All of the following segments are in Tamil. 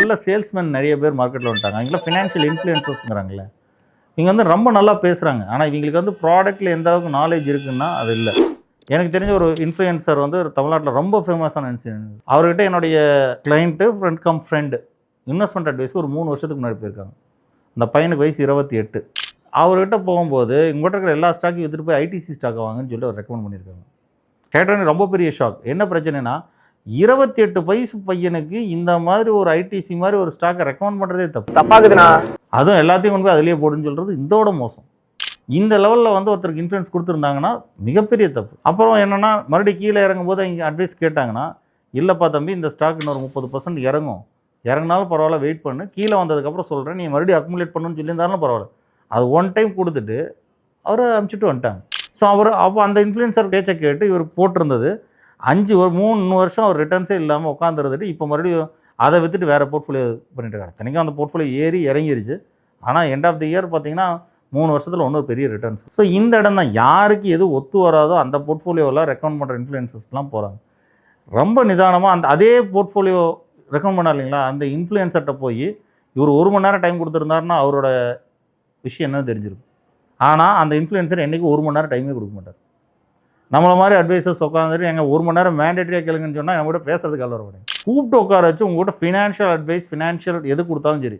நல்ல சேல்ஸ்மேன் நிறைய பேர் மார்க்கெட்டில் வந்துட்டாங்க. அவங்களாம் ஃபினான்ஷியல் இன்ஃப்ளூயன்சர்ஸ்ங்கிறாங்களே, இவங்க வந்து ரொம்ப நல்லா பேசுகிறாங்க. ஆனால் இவங்களுக்கு வந்து ப்ராடக்ட்டில் எந்த அளவுக்கு நாலேஜ் இருக்குன்னா அது இல்லை. எனக்கு தெரிஞ்ச ஒரு இன்ஃப்ளூயன்சர் வந்து தமிழ்நாட்டில் ரொம்ப ஃபேமஸான இன்ஃப்ளூயன்சர். அவர்கிட்ட என்னுடைய கிளைண்ட்டு ஃப்ரெண்டு இன்வெஸ்ட்மெண்ட் அட்வைஸ் ஒரு 3 வருஷத்துக்கு முன்னாடி போயிருக்காங்க. அந்த பையனுக்கு வயசு 28. அவர்கிட்ட போகும்போது உங்கள்கிட்ட இருக்கிற எல்லா ஸ்டாக்கையும் விற்றுட்டு போய் ஐடிசி ஸ்டாக்கை வாங்கன்னு சொல்லி அவர் ரெக்கமெண்ட் பண்ணியிருக்காங்க. கேட்டோன்னே ரொம்ப பெரிய ஷாக். என்ன பிரச்சனைனா 28 வயசு பையனுக்கு இந்த மாதிரி ஒரு ஐடிசி மாதிரி ஒரு ஸ்டாக்கை ரெக்கமெண்ட் பண்ணுறதே தப்பாகுதுண்ணா. அதுவும் எல்லாத்தையும் கொண்டு போய் அதிலேயே போடுன்னு சொல்கிறது இதோட மோசம். இந்த லெவலில் வந்து ஒருத்தருக்கு இன்ஃப்ளூயன்ஸ் கொடுத்துருந்தாங்கன்னா மிகப்பெரிய தப்பு. அப்புறம் என்னென்னா மறுபடியும் கீழே இறங்கும்போது இங்கே அட்வைஸ் கேட்டாங்கன்னா, இல்லைப்பா தம்பி இந்த ஸ்டாக் இன்னொரு 30% இறங்கும், இறங்கினாலும் பரவாயில்ல, வெயிட் பண்ணு, கீழே வந்ததுக்கப்புறம் சொல்கிறேன், நீ மறுபடியும் அக்குமுலேட் பண்ணுன்னு சொல்லியிருந்தாலும் பரவாயில்ல. அது ஒன் டைம் கொடுத்துட்டு அவரை அனுப்பிச்சிட்டு வந்துட்டாங்க. ஸோ அப்போ அந்த இன்ஃப்ளூயன்சர் பேச்சை கேட்டு இவர் போட்டிருந்தது 3 வருஷம் அவர் ரிட்டர்ன்ஸே இல்லாமல் உட்காந்துருந்துட்டு இப்போ மறுபடியும் அதை விற்றுட்டு வேறு போர்ட்ஃபோலியோ பண்ணிட்டு இருக்காரு. இத்தனைக்கும் அந்த போர்ட்ஃபோலியோ ஏறி இறங்கிருச்சு. ஆனால் எண்ட் ஆஃப் தி இயர் பார்த்தீங்கன்னா 3 வருஷத்தில் ஒன்றும் பெரிய ரிட்டர்ன்ஸ். ஸோ இந்த இடம் தான் யாருக்கு எது ஒத்து வராதோ அந்த போர்ட்ஃபோலியோவில் ரெக்கமெண்ட் பண்ணுற இன்ஃப்ளூயன்சஸ்லாம் போகிறாங்க. ரொம்ப நிதானமாக அதே போர்ட்ஃபோலியோ ரெக்கமெண்ட் பண்ணார் இல்லைங்களா, அந்த இன்ஃப்ளூயன்சர்கிட்ட போய் இவர் 1 மணி நேரம் டைம் கொடுத்துருந்தாருன்னா அவரோட விஷயம் என்னன்னு தெரிஞ்சிருக்கும். ஆனால் அந்த இன்ஃப்ளூயன்சர் என்றைக்கு 1 மணி நேரம் டைமே கொடுக்க மாட்டார். நம்மளை மாதிரி அட்வைசர்ஸ் உட்காந்துட்டு எங்கள் 1 மணி நேரம் மேண்டேட்டரியாக கேளுங்கன்னு சொன்னால் என் கூட பேசுறதுக்கு அல்ல வரமாட்டேங்க. கூப்பிட்டு உட்கார வச்சு உங்கள்கிட்ட ஃபினான்ஷியல் அட்வைஸ் ஃபினான்ஷியல் எது கொடுத்தாலும் சரி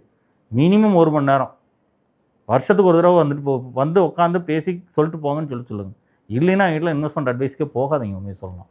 மினிமம் 1 மணி நேரம் வருஷத்துக்கு ஒரு தடவை வந்து உட்காந்து பேசி சொல்லிட்டு போங்கன்னு சொல்லுங்கள். இல்லைன்னா வீட்டில் இன்வெஸ்ட்மெண்ட் அட்வைஸ்க்கே போகாதீங்க. உண்மையை சொல்லலாம்.